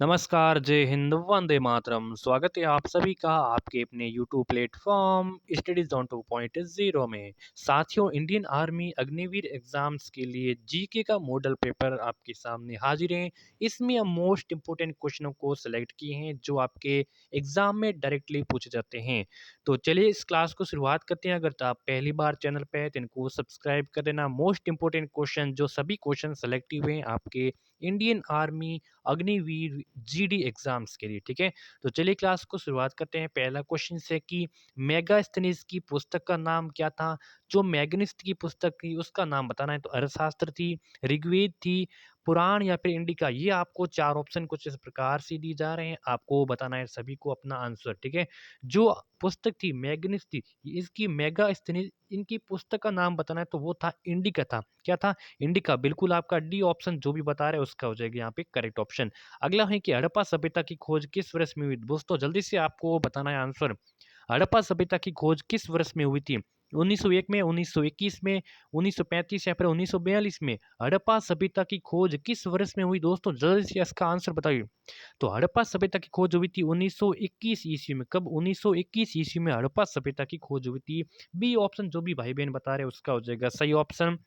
नमस्कार, जय हिंद, वंदे मातरम। स्वागत है आप सभी का आपके अपने यूट्यूब प्लेटफॉर्म स्टडीज ऑन 2.0 में। साथियों, इंडियन आर्मी अग्निवीर एग्जाम्स के लिए जीके का मॉडल पेपर आपके सामने हाजिर है। इसमें हम मोस्ट इंपोर्टेंट क्वेश्चनों को सिलेक्ट किए हैं जो आपके एग्जाम में डायरेक्टली पूछे जाते हैं। तो चलिए इस क्लास को शुरुआत करते हैं। अगर आप पहली बार चैनल पे हैं तो इनको सब्सक्राइब कर देना। मोस्ट इंपोर्टेंट क्वेश्चन जो सभी क्वेश्चन सेलेक्ट हुए हैं आपके Indian army Agniveer GD exams के लिए, ठीक है। तो चलिए क्लास को शुरुआत करते हैं। पहला क्वेश्चन से कि मेगास्थनीज की पुस्तक का नाम क्या था। जो मैग्निस्ट की पुस्तक थी उसका नाम बताना है। तो अर्थशास्त्र थी, ऋग्वेद थी, पुराण या फिर इंडिका। ये आपको चार ऑप्शन कुछ इस प्रकार से दी जा रहे हैं, आपको बताना है सभी को अपना आंसर, ठीक है। जो पुस्तक थी मैग्निस्ट थी, इसकी मेगास्थनीज, इनकी पुस्तक का नाम बताना है तो वो था इंडिका था। क्या था? इंडिका। बिल्कुल आपका डी ऑप्शन जो भी बता रहे हैं उसका हो जाएगा यहाँ पे करेक्ट ऑप्शन। अगला है कि हड़प्पा सभ्यता की खोज किस वर्ष में हुई। दोस्तों जल्दी से आपको बताना है आंसर। हड़प्पा सभ्यता की खोज किस वर्ष में हुई थी? 1901 में, 1921 में, 1935 या फिर 1942 में। हड़प्पा सभ्यता की खोज किस वर्ष में हुई दोस्तों? जल्दी से इसका आंसर बताइए। तो हड़प्पा सभ्यता की खोज हुई थी 1921 ईस्वी में। कब? 1921 ईस्वी में हड़प्पा सभ्यता की खोज हुई थी। बी ऑप्शन जो भी भाई बहन बता रहे हैं उसका हो जाएगा सही ऑप्शन।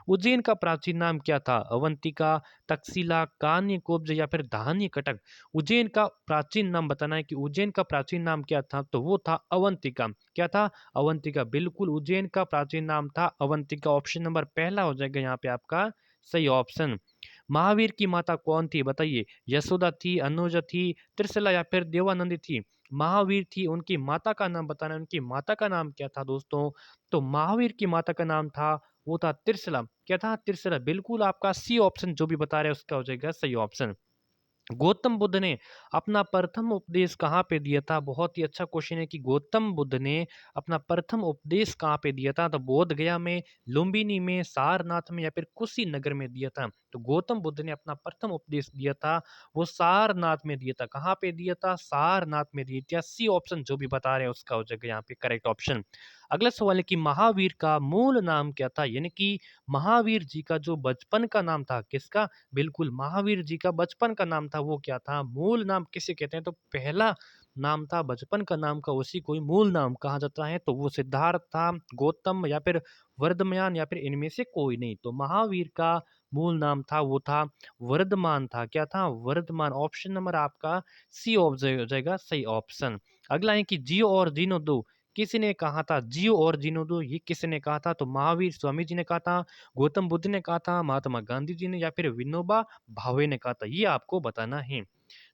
उज्जैन का प्राचीन नाम क्या था? अवंतिका, तक्षशिला, कान्यकुब्ज या फिर धान्य कटक। उज्जैन का प्राचीन नाम बताना है कि उज्जैन का प्राचीन नाम क्या था। तो वो था अवंतिका। क्या था? अवंतिका। बिल्कुल उज्जैन का प्राचीन नाम था अवंतिका। ऑप्शन नंबर पहला हो जाएगा यहाँ पे आपका सही ऑप्शन। महावीर की माता कौन थी बताइए? यशोदा थी, अनुजा थी, त्रिशला या फिर देवानंदी थी। महावीर थी, उनकी माता का नाम बताना है। उनकी माता का नाम क्या था दोस्तों? तो महावीर की माता का नाम था, वो था त्रिशला। क्या था? त्रिशला। बिल्कुल आपका सी ऑप्शन जो भी बता रहे हैं उसका हो जाएगा सही ऑप्शन। गौतम बुद्ध ने अपना प्रथम उपदेश कहाँ पे दिया था? बहुत ही अच्छा क्वेश्चन है कि गौतम बुद्ध ने अपना प्रथम उपदेश कहाँ पे दिया था। तो बोध गया में, लुम्बिनी में, सारनाथ में या फिर कुशीनगर में दिया था। तो गौतम बुद्ध ने अपना प्रथम उपदेश दिया था वो सारनाथ में दिया था। कहाँ पे दिया था? सारनाथ में दिया था। सी ऑप्शन जो भी बता रहे हैं उसका हो जाएगा यहाँ पे करेक्ट ऑप्शन। अगला सवाल है कि महावीर का मूल नाम क्या था? यानी कि महावीर जी का जो बचपन का नाम था, किसका? बिल्कुल महावीर जी का बचपन का नाम था वो क्या था? मूल नाम किसे कहते हैं? तो पहला नाम था बचपन का नाम का, उसी को ही मूल नाम कहा जाता है। तो वो सिद्धार्थ था, गौतम या फिर वर्धमान या फिर इनमें से कोई नहीं। तो महावीर का मूल नाम था वो था वर्धमान था। क्या था? वर्धमान। ऑप्शन नंबर आपका सी हो जाएगा सही ऑप्शन। अगला है कि जियो और जीनो दो किसने कहा था? जियो और जीनो दो ये किसने कहा था? तो महावीर स्वामी जी ने कहा था, गौतम बुद्ध ने कहा था, महात्मा गांधी जी ने या फिर विनोबा भावे ने कहा था। ये आपको बताना है।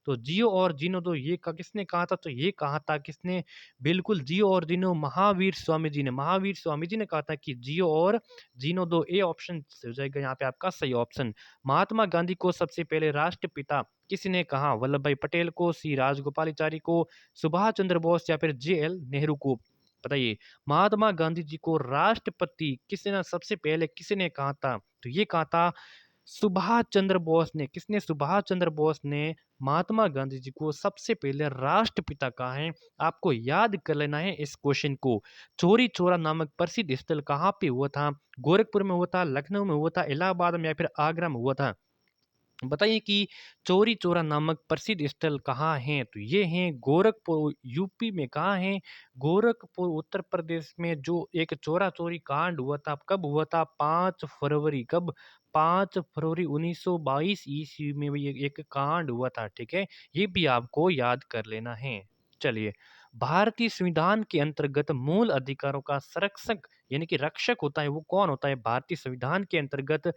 तो जियो और जीनो दो ये किसने कहा था? तो ये कहा था किसने? बिल्कुल जियो और जीनो महावीर स्वामी जी ने। महावीर स्वामी जी ने कहा था कि जियो और जीनो दो। ए ऑप्शन हो जाएगा यहाँ पे आपका सही ऑप्शन। महात्मा गांधी को सबसे पहले राष्ट्रपिता किसने कहा? वल्लभ भाई पटेल को, सी राजगोपालाचारी को, सुभाष चंद्र बोस या फिर जे एल नेहरू को। बताइए, महात्मा गांधी जी को राष्ट्रपति किसने सबसे पहले किसने कहा था? तो ये कहा था सुभाष चंद्र बोस ने। किसने? सुभाष चंद्र बोस ने महात्मा गांधी जी को सबसे पहले राष्ट्रपिता कहा है। आपको याद कर लेना है इस क्वेश्चन को। चौरी चौरा नामक प्रसिद्ध स्थल कहाँ पे हुआ था? गोरखपुर में हुआ था, लखनऊ में हुआ था, इलाहाबाद में या फिर आगरा में हुआ था। बताइए कि चौरी चौरा नामक प्रसिद्ध स्थल कहाँ हैं? तो ये हैं गोरखपुर यूपी में। कहाँ है? गोरखपुर उत्तर प्रदेश में। जो एक चौरा चौरी कांड हुआ था, कब हुआ था? 5 फरवरी। कब? 5 फरवरी 1922 ईस्वी में ये एक कांड हुआ था, ठीक है। ये भी आपको याद कर लेना है। चलिए, भारतीय संविधान के अंतर्गत मूल अधिकारों का संरक्षक यानी कि रक्षक होता है वो कौन होता है? भारतीय संविधान के अंतर्गत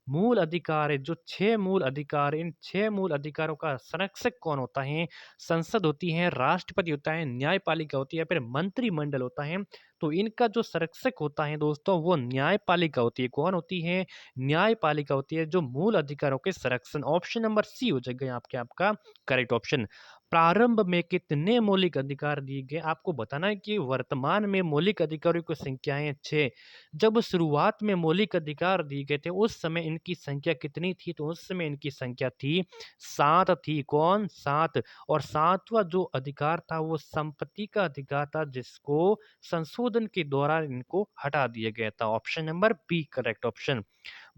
मूल अधिकार है, जो 6 मूल अधिकार, इन 6 मूल अधिकारों का संरक्षक कौन होता है? संसद होती है, राष्ट्रपति होता है, न्यायपालिका होती है, फिर मंत्रिमंडल होता है। तो इनका जो संरक्षक होता है दोस्तों वो न्यायपालिका होती है। कौन होती है? न्यायपालिका होती है जो मूल अधिकारों के संरक्षण। ऑप्शन नंबर सी हो जाएगा आपके आपका करेक्ट ऑप्शन। प्रारंभ में कितने मौलिक अधिकार दिए गए? आपको बताना है कि वर्तमान में मौलिक अधिकारों की संख्या है 6। जब शुरुआत में मौलिक अधिकार दिए गए थे उस समय इनकी संख्या कितनी थी? तो उस समय इनकी संख्या थी 7 थी। कौन? 7। और 7वां जो अधिकार था वो संपत्ति का अधिकार था, जिसको संशोधन के द्वारा इनको हटा दिया गया था। Option number B correct option.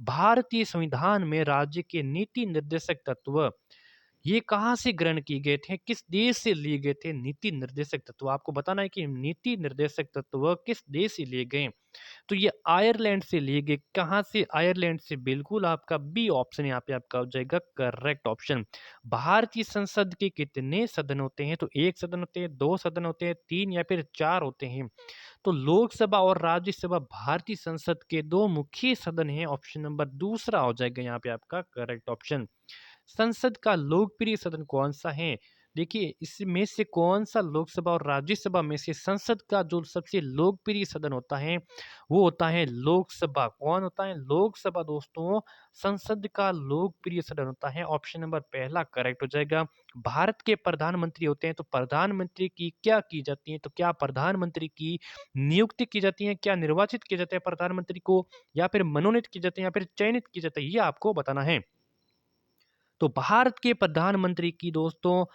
भारतीय संविधान में राज्य के नीति निर्देशक तत्व ये कहाँ से ग्रहण किए गए थे? किस देश से लिए गए थे नीति निर्देशक तत्व? आपको बताना है कि नीति निर्देशक तत्व किस देश से लिए गए? तो ये आयरलैंड से लिए गए। कहाँ से? आयरलैंड से। बिल्कुल आपका बी ऑप्शन यहाँ पे आपका हो जाएगा करेक्ट ऑप्शन। भारतीय संसद के कितने सदन होते हैं? तो 1 सदन होते हैं, 2 सदन होते हैं, 3 या फिर 4 होते हैं। तो लोकसभा और राज्यसभा भारतीय संसद के 2 मुख्य सदन हैं। ऑप्शन नंबर दूसरा हो जाएगा यहाँ पे आपका करेक्ट ऑप्शन। संसद का लोकप्रिय सदन कौन-सा है? देखिए, इसमें से कौन-सा लोकसभा और राज्यसभा में से संसद का जो सबसे लोकप्रिय सदन होता है, वो होता है लोकसभा। कौन होता है? लोकसभा दोस्तों, संसद का लोकप्रिय सदन होता है। ऑप्शन नंबर पहला करेक्ट हो जाएगा। भारत के प्रधानमंत्री होते हैं, तो प्रधानमंत्री की क्या की जाती है? तो क्या प्रधानमंत्री की नियुक्ति की जाती है? क्या निर्वाचित किया जाता है प्रधानमंत्री को? या फिर मनोनीत किए जाते हैं या फिर चयनित किया जाता है? ये आपको बताना है। तो भारत के प्रधानमंत्री की दोस्तों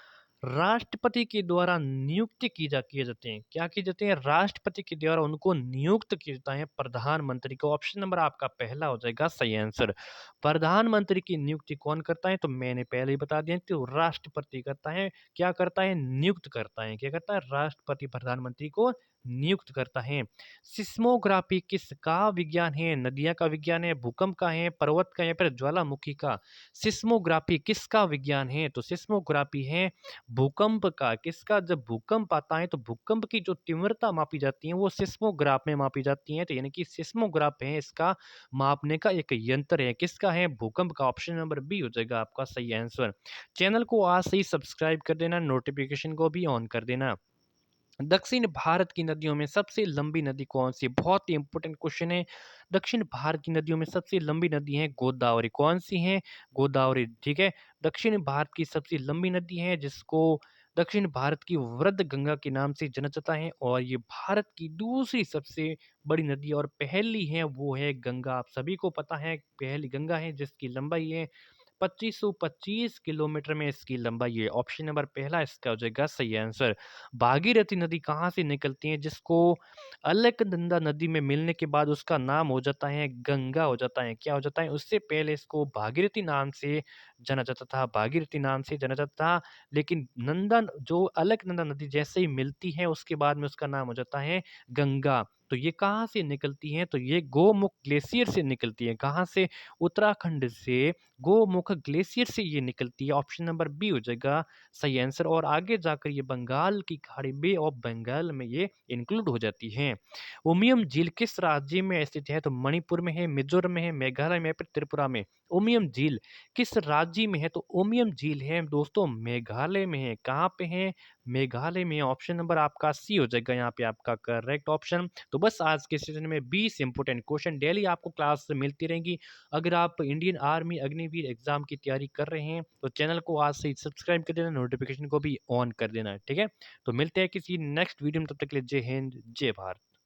राष्ट्रपति के द्वारा नियुक्ति किए जाते हैं। क्या किए जाते हैं? राष्ट्रपति के द्वारा उनको नियुक्त किया जाता है प्रधानमंत्री को। ऑप्शन नंबर आपका पहला हो जाएगा सही आंसर। प्रधानमंत्री की नियुक्ति कौन करता है? तो मैंने पहले ही बता दिया कि राष्ट्रपति करता है। क्या करता है? नियुक्त करता है। क्या करता है? राष्ट्रपति प्रधानमंत्री को नियुक्त करता है। सिस्मोग्राफी किसका विज्ञान है? नदियां का विज्ञान है, भूकंप का है, पर्वत का या फिर ज्वालामुखी का? सिस्मोग्राफी किसका विज्ञान है? तो सिस्मोग्राफी है भूकंप का। किसका? जब भूकंप आता है तो भूकंप की जो तीव्रता मापी जाती है वो सिस्मोग्राफ में मापी जाती है। तो यानी कि सिस्मोग्राफ है इसका मापने का एक यंत्र है। किसका है? भूकंप का। ऑप्शन नंबर बी हो जाएगा आपका सही आंसर। चैनल को आज से ही सब्सक्राइब कर देना, नोटिफिकेशन को भी ऑन कर देना। दक्षिण भारत की नदियों में सबसे लंबी नदी कौन सी है? बहुत ही इंपॉर्टेंट क्वेश्चन है। दक्षिण भारत की नदियों में सबसे लंबी नदी है गोदावरी। कौन सी है? गोदावरी। ठीक है। दक्षिण भारत की सबसे लंबी नदी है जिसको दक्षिण भारत की वृद्ध गंगा के नाम से जाना जाता है और ये भारत की दूसरी सबसे बड़ी नदी और पहली है वो है गंगा। आप सभी को पता है पहली गंगा है जिसकी लंबाई है 2525 किलोमीटर में इसकी लंबाई है। ऑप्शन नंबर पहला इसका हो जाएगा सही आंसर। भागीरथी नदी कहाँ से निकलती है जिसको अलकनंदा नदी में मिलने के बाद उसका नाम हो जाता है गंगा हो जाता है। क्या हो जाता है? उससे पहले इसको भागीरथी नाम से जाना जाता था। भागीरथी नाम से जाना जाता था, लेकिन नंदन जो अलकनंदा नदी जैसे ही मिलती है उसके बाद में उसका नाम हो जाता है गंगा। तो ये कहाँ से निकलती है? तो ये गोमुख ग्लेशियर से निकलती है। कहाँ से? उत्तराखंड से गोमुख ग्लेशियर से ये निकलती है। ऑप्शन नंबर बी हो जाएगा सही आंसर और आगे जाकर ये बंगाल की खाड़ी बे ऑफ बंगाल में ये इंक्लूड हो जाती है। उमियम झील किस राज्य में स्थित है? तो मणिपुर में है, मिजोरम में है, मेघालय में है, फिर त्रिपुरा में। उमियम झील किस राज्य में है? तो उमियम झील है दोस्तों मेघालय में है। कहाँ पे है? मेघालय में। ऑप्शन नंबर आपका सी हो जाएगा यहाँ पे आपका करेक्ट ऑप्शन। तो बस आज के सेशन में 20 इंपोर्टेंट क्वेश्चन डेली आपको क्लास से मिलती रहेंगी। अगर आप इंडियन आर्मी अग्निवीर एग्जाम की तैयारी कर रहे हैं तो चैनल को आज से ही सब्सक्राइब कर देना, नोटिफिकेशन को भी ऑन कर देना। ठीक है। तो मिलते हैं किसी नेक्स्ट वीडियो में, तब तक के लिए जय हिंद जय भारत।